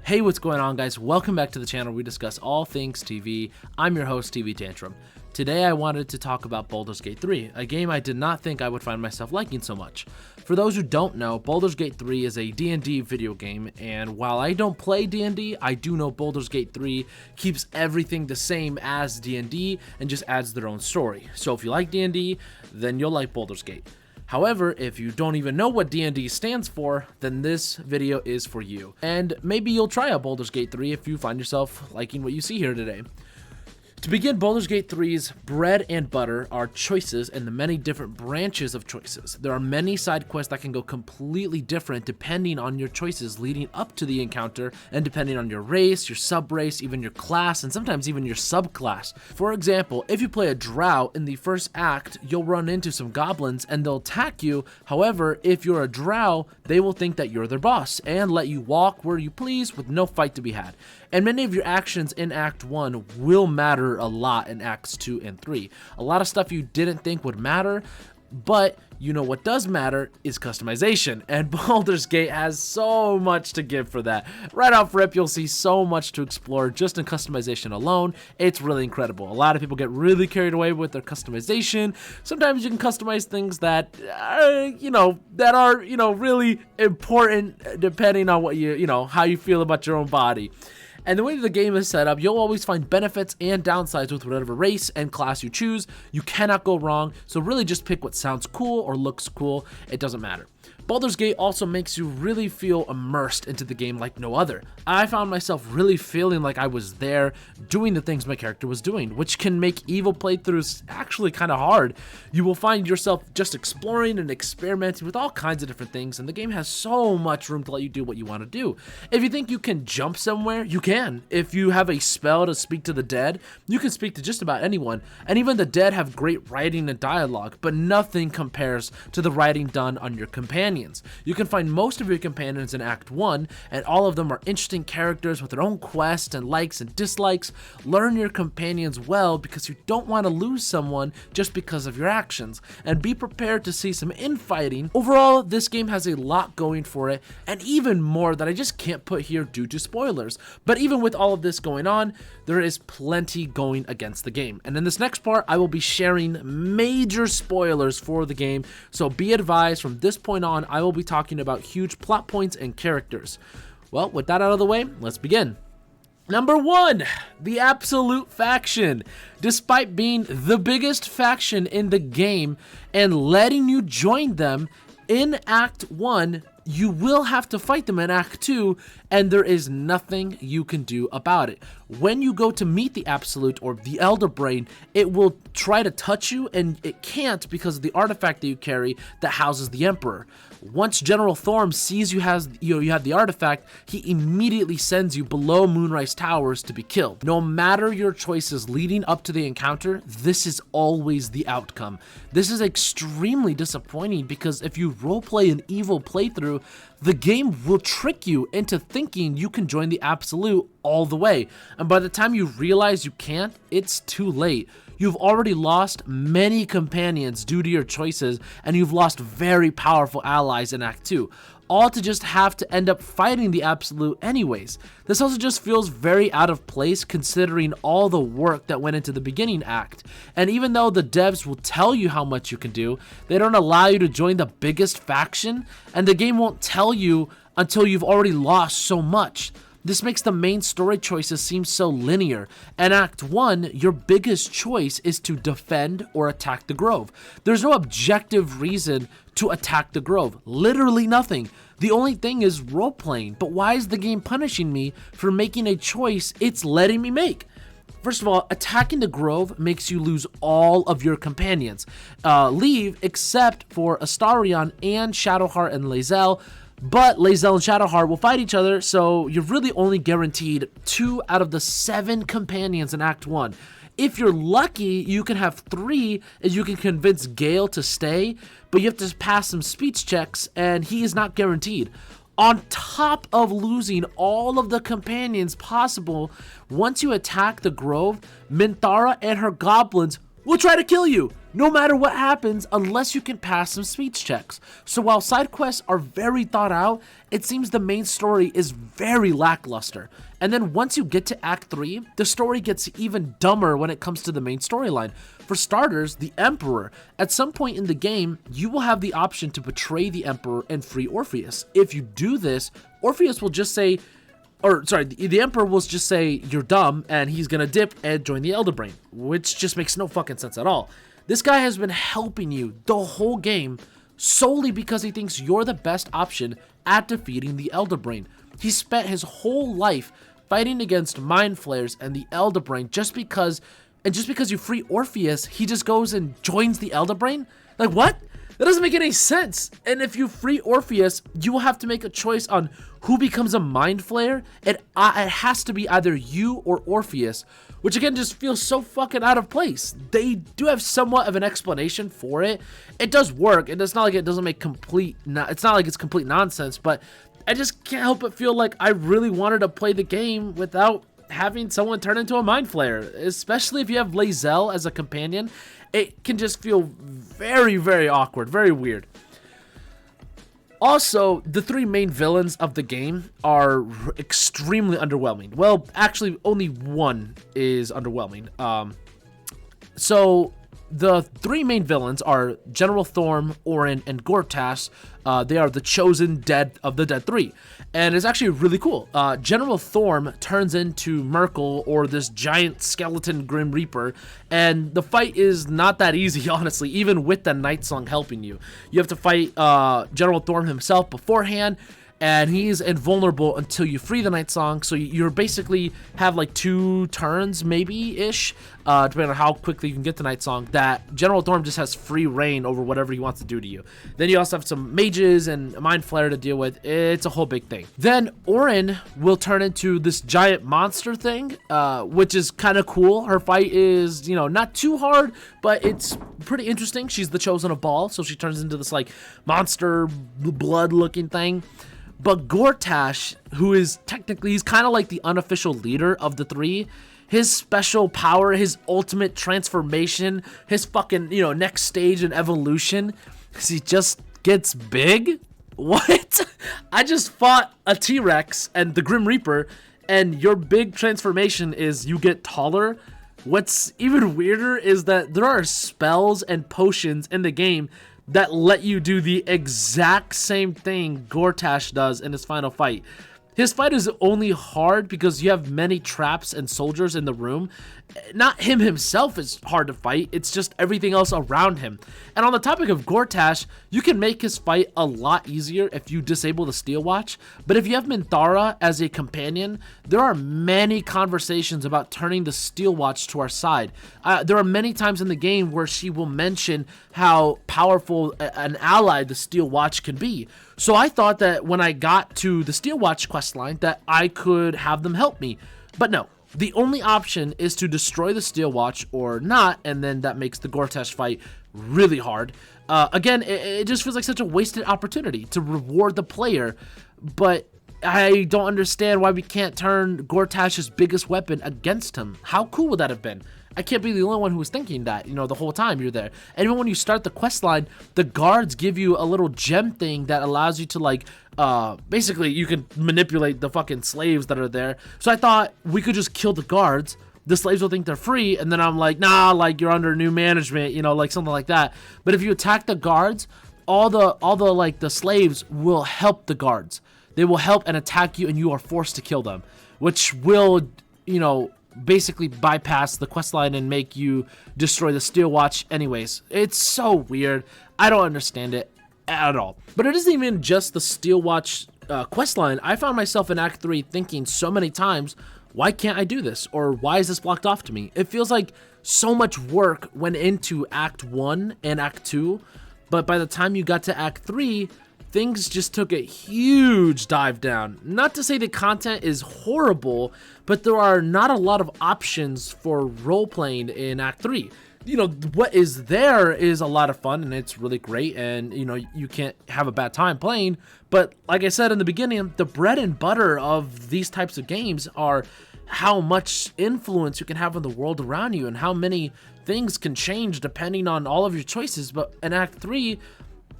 Hey, what's going on, guys? Welcome back to the channel where we discuss all things TV. I'm your host, TV Tantrum. Today I wanted to talk about Baldur's Gate 3, a game I did not think I would find myself liking so much. For those who don't know, Baldur's Gate 3 is a D&D video game, and while I don't play D&D, I do know Baldur's Gate 3 keeps everything the same as D&D and just adds their own story. So if you like D&D, then you'll like Baldur's Gate. However, if you don't even know what D&D stands for, then this video is for you. And maybe you'll try out Baldur's Gate 3 if you find yourself liking what you see here today. To begin, Baldur's Gate 3's bread and butter are choices and the many different branches of choices. There are many side quests that can go completely different depending on your choices leading up to the encounter and depending on your race, your sub-race, even your class, and sometimes even your subclass. For example, if you play a drow in the first act, you'll run into some goblins and they'll attack you. However, if you're a drow, they will think that you're their boss and let you walk where you please with no fight to be had. And many of your actions in Act 1 will matter a lot in Acts 2 and 3. A lot of stuff you didn't think would matter, but you know what does matter is customization, and Baldur's Gate has so much to give for that. Right off rip, you'll see so much to explore just in customization alone. It's really incredible. A lot of people get really carried away with their customization. Sometimes you can customize things that are really important depending on what how you feel about your own body. And the way the game is set up, you'll always find benefits and downsides with whatever race and class you choose. You cannot go wrong, so really just pick what sounds cool or looks cool. It doesn't matter. Baldur's Gate also makes you really feel immersed into the game like no other. I found myself really feeling like I was there doing the things my character was doing, which can make evil playthroughs actually kind of hard. You will find yourself just exploring and experimenting with all kinds of different things, and the game has so much room to let you do what you want to do. If you think you can jump somewhere, you can. If you have a spell to speak to the dead, you can speak to just about anyone, and even the dead have great writing and dialogue, but nothing compares to the writing done on your companions. You can find most of your companions in Act 1, and all of them are interesting characters with their own quests and likes and dislikes. Learn your companions well because you don't want to lose someone just because of your actions, and be prepared to see some infighting. Overall, this game has a lot going for it, and even more that I just can't put here due to spoilers. But even with all of this going on, there is plenty going against the game. And in this next part, I will be sharing major spoilers for the game, so be advised from this point on, I will be talking about huge plot points and characters. Well, with that out of the way, let's begin. Number 1, the Absolute faction. Despite being the biggest faction in the game and letting you join them in Act 1, you will have to fight them in Act 2, and there is nothing you can do about it. When you go to meet the Absolute or the Elder Brain, it will try to touch you, and it can't because of the artifact that you carry that houses the Emperor. Once General Thorm sees you have the artifact, he immediately sends you below Moonrise Towers to be killed. No matter your choices leading up to the encounter, this is always the outcome. This is extremely disappointing because if you roleplay an evil playthrough, the game will trick you into thinking you can join the Absolute all the way, and by the time you realize you can't, it's too late. You've already lost many companions due to your choices, and you've lost very powerful allies in Act 2, all to just have to end up fighting the Absolute anyways. This also just feels very out of place considering all the work that went into the beginning act. And even though the devs will tell you how much you can do, they don't allow you to join the biggest faction, and the game won't tell you until you've already lost so much. This makes the main story choices seem so linear. In Act 1, your biggest choice is to defend or attack the Grove. There's no objective reason to attack the Grove. Literally nothing. The only thing is role-playing. But why is the game punishing me for making a choice it's letting me make? First of all, attacking the Grove makes you lose all of your companions. Leave except for Astarion and Shadowheart and Lae'zel. But Lae'zel and Shadowheart will fight each other, so you're really only guaranteed 2 out of the 7 companions in Act 1. If you're lucky, you can have 3 as you can convince Gale to stay, but you have to pass some speech checks, and he is not guaranteed. On top of losing all of the companions possible, once you attack the Grove, Minthara and her goblins will try to kill you. no matter what happens, unless you can pass some speech checks. So while side quests are very thought out, it seems the main story is very lackluster. And then once you get to Act 3, the story gets even dumber when it comes to the main storyline. For starters, the Emperor. At some point in the game, you will have the option to betray the Emperor and free Orpheus. If you do this, Orpheus will just say, the Emperor will just say, you're dumb, and he's gonna dip and join the Elder Brain, which just makes no fucking sense at all. This guy has been helping you the whole game solely because he thinks you're the best option at defeating the Elder Brain. He spent his whole life fighting against Mind Flayers and the Elder Brain just because you free Orpheus, he just goes and joins the Elder Brain? Like, what? That doesn't make any sense. And if you free Orpheus, you will have to make a choice on who becomes a Mind Flayer. It has to be either you or Orpheus, which again just feels so fucking out of place. They do have somewhat of an explanation for it. It does work. It's not like it doesn't make it's not like it's complete nonsense, but I just can't help but feel like I really wanted to play the game without having someone turn into a Mind Flayer, especially if you have Lae'zel as a companion. It can just feel very, very awkward, very weird. Also, the three main villains of the game are extremely underwhelming. Well, actually, only one is underwhelming. So the three main villains are General Thorm, Orin, and Gortash. They are the chosen dead of the Dead Three. And it's actually really cool. General Thorm turns into Merkel, or this giant skeleton Grim Reaper, and the fight is not that easy, honestly, even with the Night Song helping you. You have to fight General Thorm himself beforehand, and he's invulnerable until you free the Night Song, so you're basically have like 2 turns, maybe-ish, depending on how quickly you can get the Night Song, that General Thorm just has free reign over whatever he wants to do to you. Then you also have some mages and a Mind Flayer to deal with. It's a whole big thing. Then Orin will turn into this giant monster thing, which is kind of cool. Her fight is, not too hard, but it's pretty interesting. She's the chosen of Baal, so she turns into this like monster blood-looking thing. But Gortash, who is technically, he's kind of like the unofficial leader of the three. His special power, his ultimate transformation, his fucking, next stage in evolution, he just gets big? What? I just fought a T-Rex and the Grim Reaper, and your big transformation is you get taller? What's even weirder is that there are spells and potions in the game that let you do the exact same thing Gortash does in his final fight. His fight is only hard because you have many traps and soldiers in the room. Not him himself is hard to fight, it's just everything else around him. And on the topic of Gortash, you can make his fight a lot easier if you disable the Steel Watch, but if you have Minthara as a companion, there are many conversations about turning the Steel Watch to our side. There are many times in the game where she will mention how powerful an ally the Steel Watch can be. So I thought that when I got to the Steel Watch questline that I could have them help me, but no. The only option is to destroy the Steel Watch or not, and then that makes the Gortash fight really hard. Again, it just feels like such a wasted opportunity to reward the player, but I don't understand why we can't turn Gortash's biggest weapon against him. How cool would that have been? I can't be the only one who was thinking that, the whole time you're there. And even when you start the quest line, the guards give you a little gem thing that allows you to basically you can manipulate the fucking slaves that are there. So I thought we could just kill the guards. The slaves will think they're free, and then I'm like, nah, like you're under new management, like something like that. But if you attack the guards, all the slaves will help the guards. They will help and attack you, and you are forced to kill them, which will, basically bypass the questline and make you destroy the Steel Watch anyways. It's so weird. I don't understand it at all. But it isn't even just the Steel Watch questline. I found myself in Act 3 thinking so many times, why can't I do this? Or why is this blocked off to me? It feels like so much work went into Act 1 and Act 2, but by the time you got to Act 3, things just took a huge dive down. Not to say the content is horrible, but there are not a lot of options for role-playing in Act 3. What is there is a lot of fun, and it's really great, and, you can't have a bad time playing. But like I said in the beginning, the bread and butter of these types of games are how much influence you can have on the world around you and how many things can change depending on all of your choices. But in Act 3,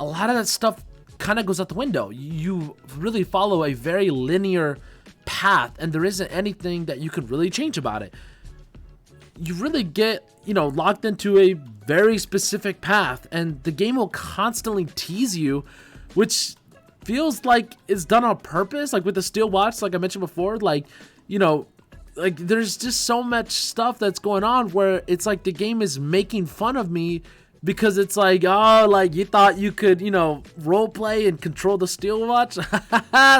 a lot of that stuff kind of goes out the window. You really follow a very linear path, and there isn't anything that you could really change about it. You really get, locked into a very specific path, and the game will constantly tease you, which feels like it's done on purpose. Like with the steel watch, like I mentioned before, like there's just so much stuff that's going on where it's like the game is making fun of me, because it's like, oh, like you thought you could, role play and control the steel watch.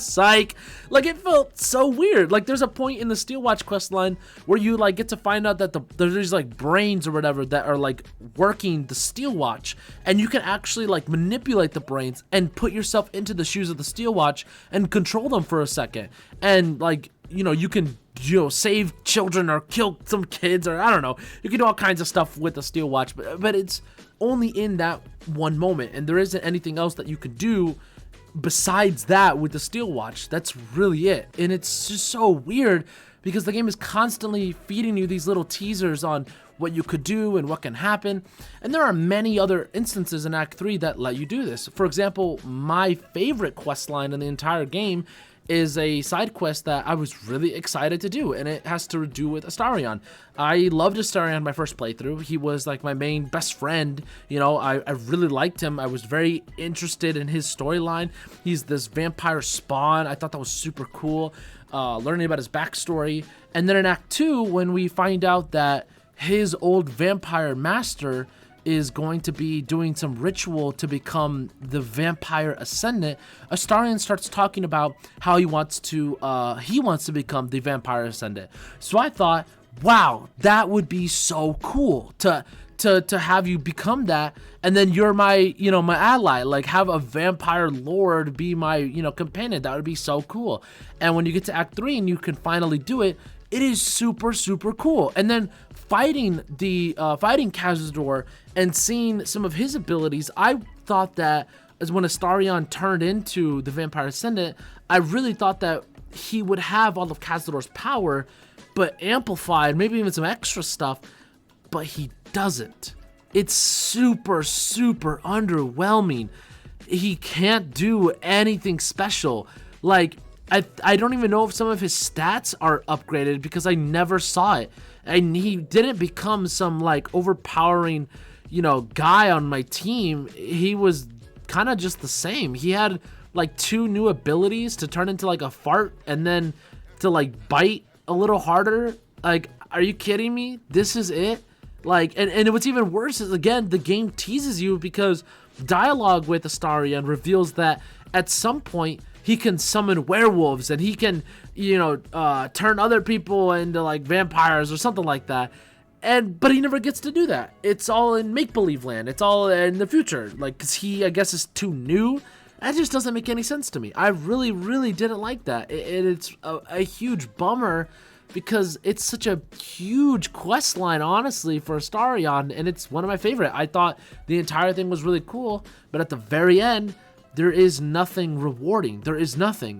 Psych. Like it felt so weird. Like there's a point in the steel watch quest line where you like get to find out that there's like brains or whatever that are like working the steel watch, and you can actually like manipulate the brains and put yourself into the shoes of the steel watch and control them for a second. And like, you can save children or kill some kids, or I don't know. You can do all kinds of stuff with the steel watch, but it's only in that one moment, and there isn't anything else that you can do besides that with the steel watch. That's really it. And it's just so weird because the game is constantly feeding you these little teasers on what you could do and what can happen. And there are many other instances in Act 3 that let you do this. For example, my favorite quest line in the entire game is a side quest that I was really excited to do, and it has to do with Astarion. I loved Astarion my first playthrough. He was like my main best friend. I really liked him. I was very interested in his storyline. He's this vampire spawn. I thought that was super cool, learning about his backstory. And then in Act 2, when we find out that his old vampire master is going to be doing some ritual to become the vampire ascendant, Astarion starts talking about how he wants to become the vampire ascendant. So I thought, wow, that would be so cool to have you become that, and then you're my my ally, like have a vampire lord be my companion. That would be so cool. And when you get to Act 3 and you can finally do it, it is super, super cool. And then fighting Cazador and seeing some of his abilities, I thought that as when Astarion turned into the Vampire Ascendant, I really thought that he would have all of Cazador's power, but amplified, maybe even some extra stuff, but he doesn't. It's super, super underwhelming. He can't do anything special. Like, I don't even know if some of his stats are upgraded because I never saw it. And he didn't become some like overpowering, guy on my team. He was kind of just the same. He had like 2 new abilities to turn into like a fart and then to like bite a little harder. Like, are you kidding me? This is it? Like, and what's even worse is, again, the game teases you because dialogue with Astarion reveals that at some point he can summon werewolves and he can, turn other people into like vampires or something like that. But he never gets to do that. It's all in make-believe land. It's all in the future. Like, because he, I guess, is too new. That just doesn't make any sense to me. I really, really didn't like that. It's a huge bummer because it's such a huge quest line, honestly, for Astarion, and it's one of my favorite. I thought the entire thing was really cool, but at the very end, there is nothing rewarding. There is nothing.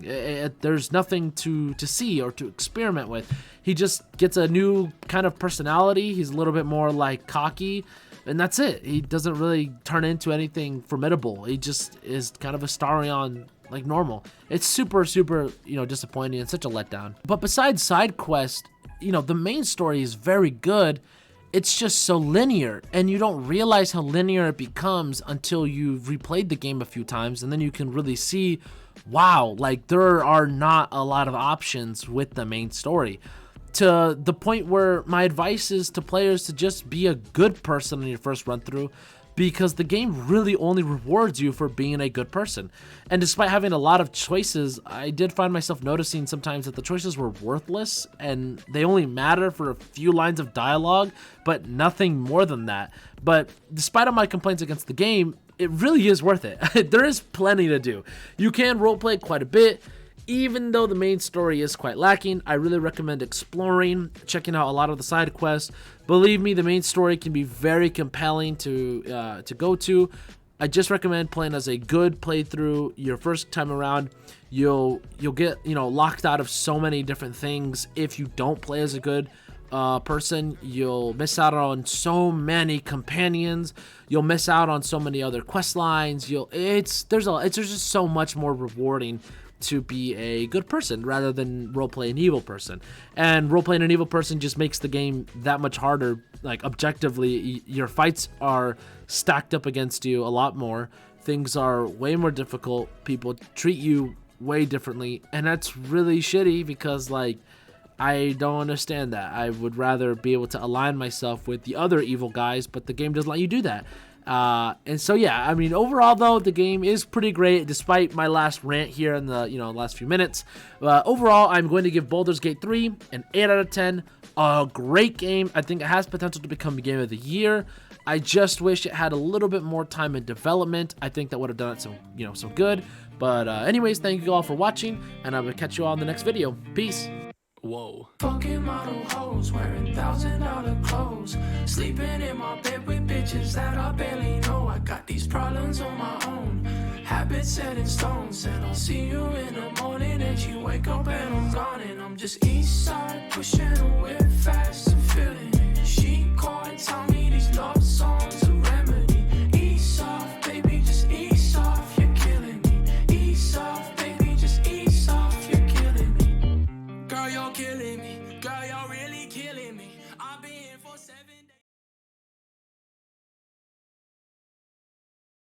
There's nothing to see or to experiment with. He just gets a new kind of personality. He's a little bit more like cocky, and that's it. He doesn't really turn into anything formidable. He just is kind of Astarion like normal. It's super, super, disappointing and such a letdown. But besides side quest, the main story is very good. It's just so linear, and you don't realize how linear it becomes until you've replayed the game a few times, and then you can really see, wow, like there are not a lot of options with the main story. To the point where my advice is to players to just be a good person in your first run through, because the game really only rewards you for being a good person. And despite having a lot of choices, I did find myself noticing sometimes that the choices were worthless and they only matter for a few lines of dialogue, but nothing more than that. But despite all my complaints against the game, it really is worth it. There is plenty to do. You can roleplay quite a bit. Even though the main story is quite lacking, I really recommend exploring, checking out a lot of the side quests. Believe me, the main story can be very compelling to go to. I just recommend playing as a good playthrough your first time around. You'll get, locked out of so many different things if you don't play as a good person. You'll miss out on so many companions. You'll miss out on so many other quest lines. There's just so much more rewarding to be a good person rather than roleplay an evil person. And roleplaying an evil person just makes the game that much harder. Like, objectively, your fights are stacked up against you a lot more. Things are way more difficult. People treat you way differently, and that's really shitty because, like, I don't understand that. I would rather be able to align myself with the other evil guys, but the game doesn't let you do that. And so, yeah, I mean, overall, though, the game is pretty great, despite my last rant here in the, last few minutes. Overall, I'm going to give Baldur's Gate 3 an 8 out of 10. A great game. I think it has potential to become the game of the year. I just wish it had a little bit more time in development. I think that would have done it some good. But anyways, thank you all for watching, and I will catch you all in the next video. Peace. Whoa. Fucking model hoes, wearing $1,000 clothes, sleeping in my bed with bitches that I barely know. I got these problems on my own, habits set in stone. Said I'll see you in the morning, and you wake up and I'm gone. And I'm just east side, pushing a whip fast and feeling it. She called and tell me these love songs a remedy. Ease off, baby, just ease off, you're killing me. Ease off, baby, just ease off, you're killing me. Girl, you're killing me. Girl, you're really killing me. I've been here for 7